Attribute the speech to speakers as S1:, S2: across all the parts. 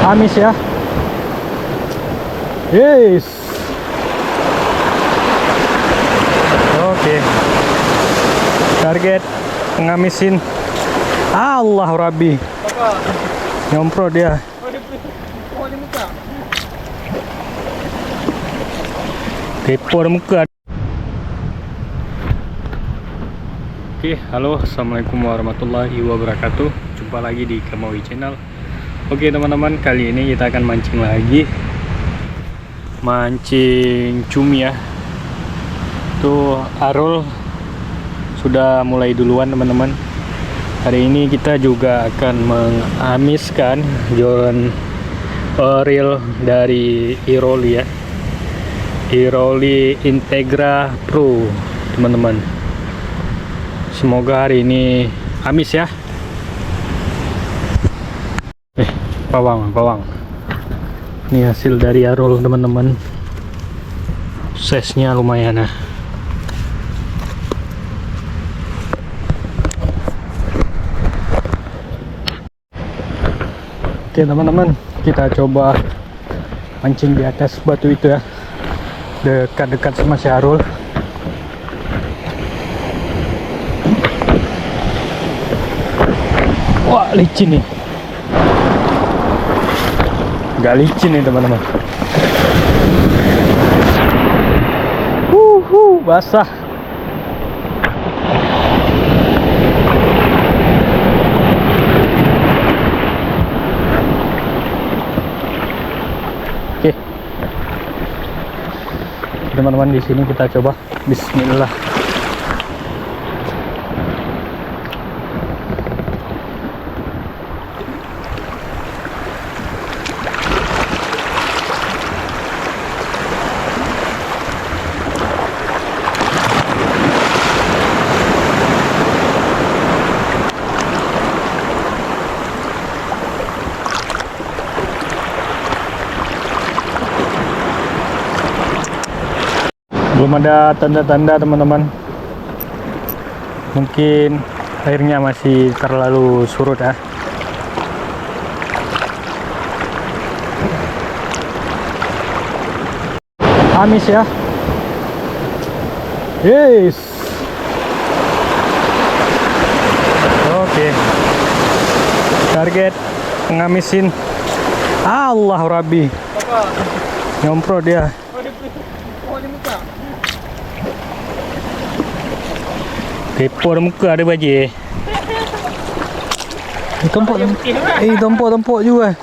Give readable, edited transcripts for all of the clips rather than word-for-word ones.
S1: Amis ya. Yes. Oke. Target ngamisin. Allah Rabbi. Nyompro dia. Kepo ada muka. Oke, halo, assalamualaikum warahmatullahi wabarakatuh. Jumpa lagi di Kamawi Channel. Oke teman-teman, kali ini kita akan mancing lagi. Mancing cumi ya. Tuh Arul sudah mulai duluan teman-teman. Hari ini kita juga akan mengamiskan joran reel dari Iroli ya. Iroli Integra Pro teman-teman. Semoga hari ini amis ya. Bawang. Ini hasil dari Arul teman-teman. Size-nya lumayan ya. Oke teman-teman, kita coba mancing di atas batu itu ya, dekat-dekat sama si Arul. Wah, licin nih. Gak licin nih teman-teman. Basah. Oke. Teman-teman, di sini kita coba bismillah. Belum ada tanda-tanda teman-teman. Mungkin airnya masih terlalu surut ya. Amis ya. Yes. Oke. Target ngamisin. Allah Rabbi. Nyompro dia. Kepo ada muka ada baju. Tompok juga.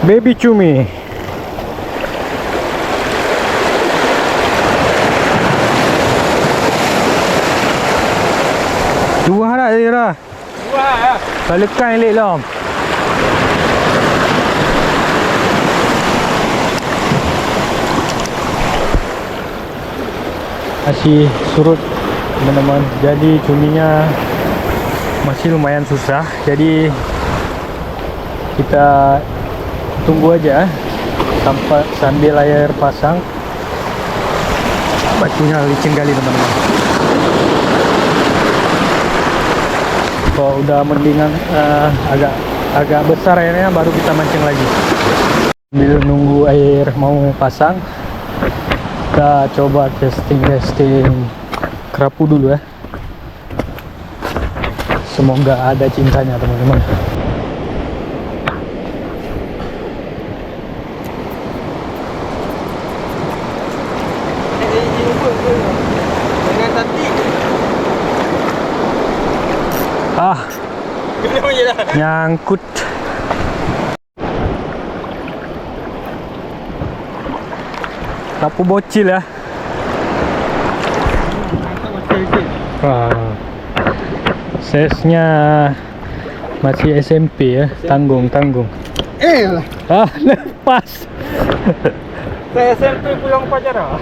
S1: Baby cumi. Dua harap je lah. Dua lah. Balekan elok lah. Masih surut teman-teman. Jadi cuminya masih lumayan susah. Jadi kita tunggu aja sambil air pasang. Batunya licin kali teman-teman. Kalau udah mendingan agak besar airnya, baru kita mancing lagi. Sambil nunggu air mau pasang, kita coba testing kerapu dulu ya. Semoga ada cintanya teman-teman. Nyangkut. Kerapu bocil ya. Size-nya masih SMP ya. Tanggung. Lepas.
S2: Saya SMP pulang pacaran.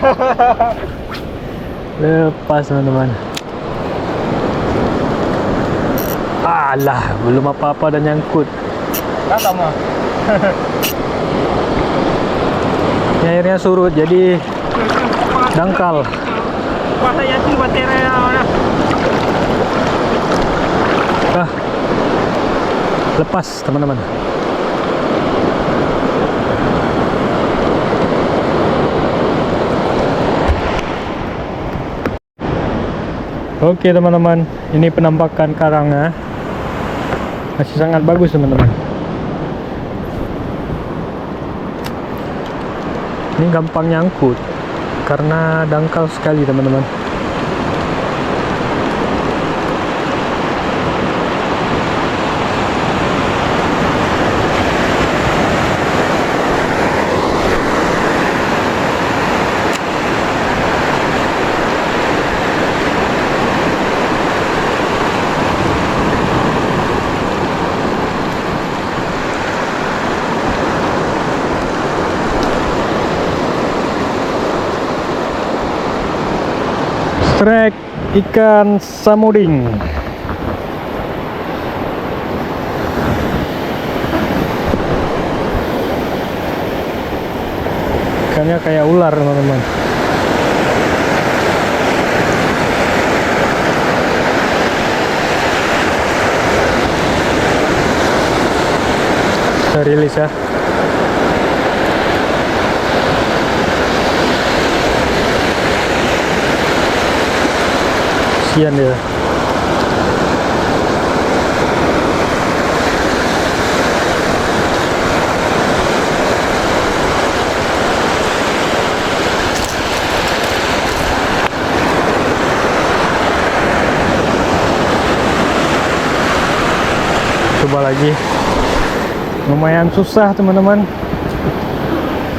S1: Lepas teman-teman. Alah, belum apa-apa dan nyangkut.
S2: Kata mah.
S1: Ini airnya surut jadi dangkal. Ah, lepas teman-teman. Oke teman-teman, ini penampakan karangnya masih sangat bagus teman-teman. Ini gampang nyangkut karena dangkal sekali teman-teman. Trek ikan samuding. Ikannya kayak ular teman-teman. Kita rilis ya. Kasihan dia. Coba lagi. Lumayan susah teman-teman.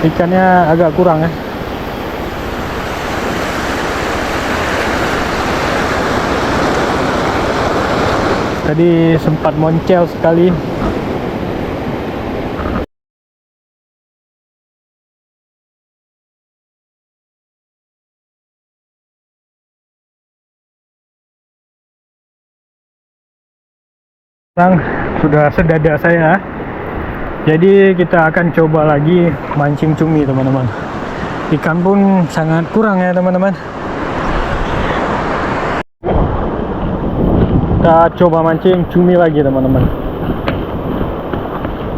S1: Ikannya agak kurang ya. Tadi sempat moncel sekali. Sekarang sudah sedada saya. Jadi kita akan coba lagi mancing cumi teman-teman. Ikan pun sangat kurang ya teman-teman. Kita coba mancing cumi lagi teman-teman.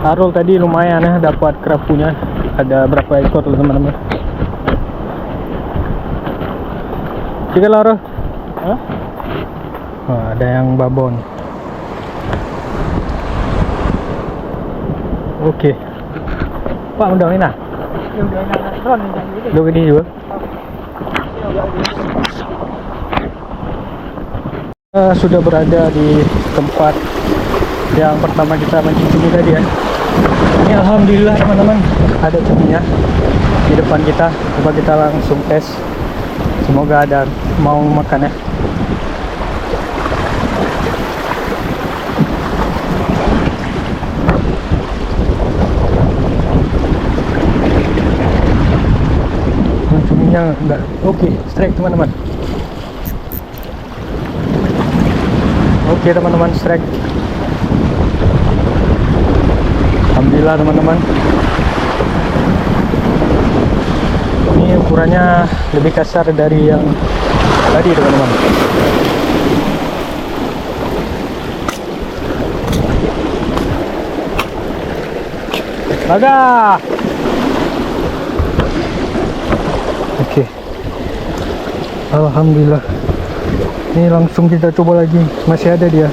S1: Arul tadi lumayan ya, dapat kerapunya. Ada berapa ekor teman-teman? Tiga laro. Oh, ada yang babon. Oke. Pak udah ini nah. Udah gini juga. Sudah berada di tempat yang pertama kita mancing cumi tadi ya. Ini alhamdulillah teman-teman ada cuminya di depan kita. Coba kita langsung tes. Semoga ada mau makan ya. Cuminya enggak oke, strike teman-teman. Oke teman-teman, strike. Alhamdulillah teman-teman. Ini ukurannya lebih kasar dari yang tadi teman-teman. Agak. Oke. Alhamdulillah. Ini langsung kita coba lagi, masih ada dia.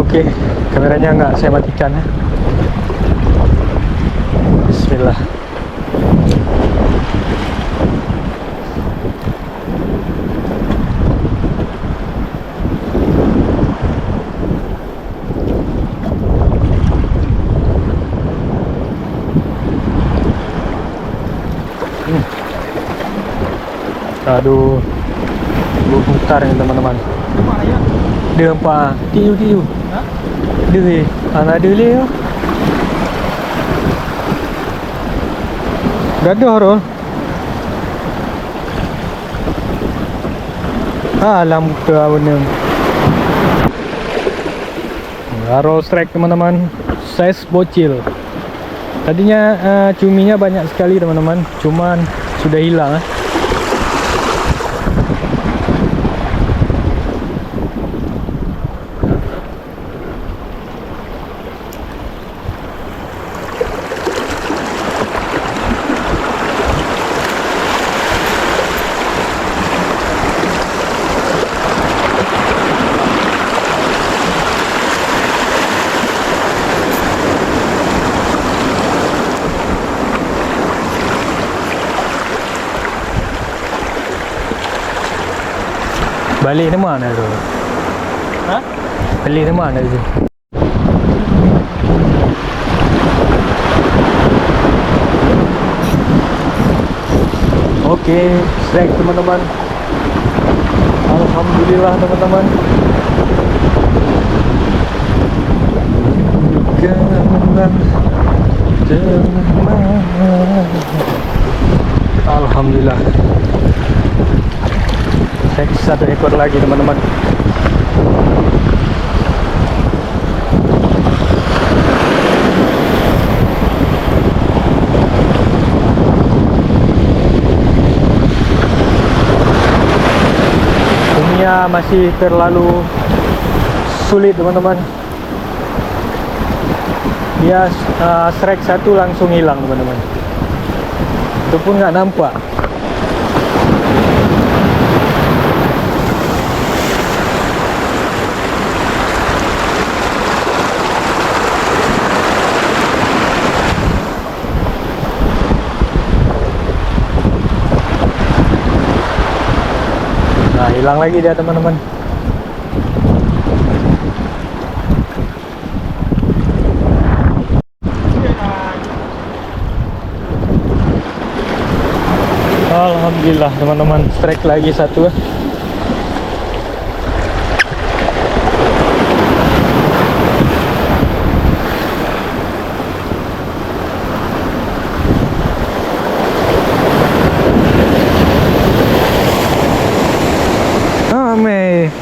S1: Oke, kameranya nggak saya matikan ya. Bismillah. Aduh, putar nih teman-teman. Dia apa? Tiu. Dia, anak dia le. Gaduh Rol. Alam ke bener. Arrow strike teman-teman, size bocil. Tadinya cuminya banyak sekali teman-teman, cuman sudah hilang. Balik ni mana tu?
S2: Hah?
S1: Balik ni mana tu? Okey, strike teman-teman. Alhamdulillah teman-teman. Alhamdulillah. Satu ekor lagi teman-teman. Dunia masih terlalu sulit teman-teman. Dia strike satu langsung hilang teman-teman. Itu pun nggak nampak. Nah, hilang lagi dia teman-teman. Alhamdulillah teman-teman, strike lagi satu. Mày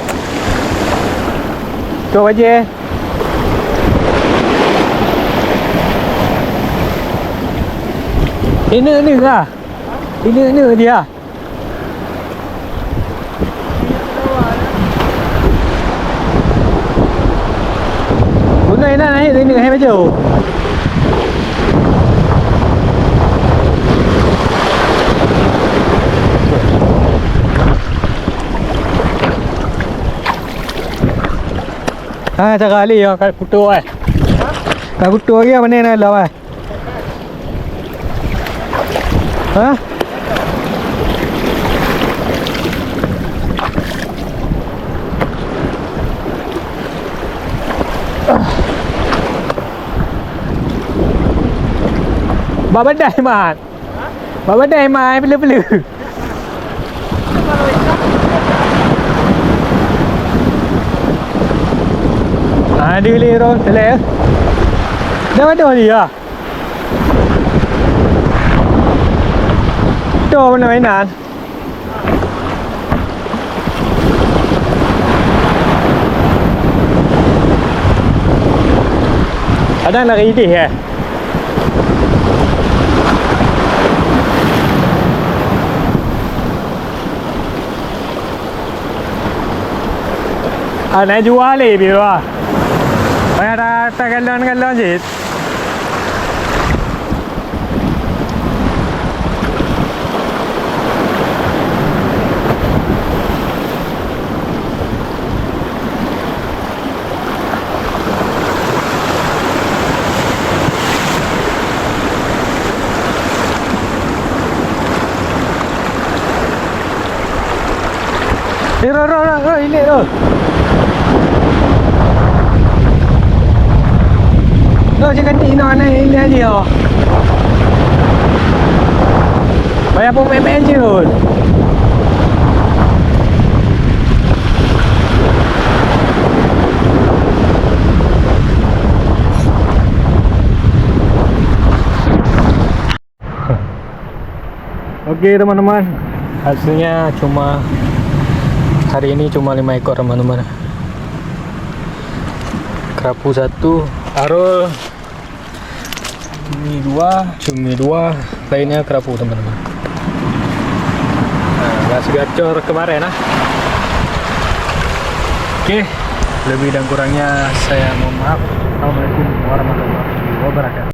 S1: coba aja. Ini kah? Ini dia. Bữa nay nó này ini hay macam. Sekali ya, kat putu ai. Kat putu lagi mana nak lawan? Hah? Bawa badai mat. Bawa badai mai belu-belu. Dia lero telek. Dah ada dia. Tu mana mainan? Ada nak ide ya? Nak jual ni biar. Ada galon-galon je. Ini tu. Jangan ni ini aja. Bayar pun main-main je. Okey teman-teman, hasilnya cuma Hari ini cuma 5 ekor teman-teman. Kerapu 1, arul cumi 2, lainnya kerapu teman-teman. Nah, gas gacor kemarin nah. Oke, lebih dan kurangnya saya mohon maaf. Assalamualaikum warahmatullahi wabarakatuh.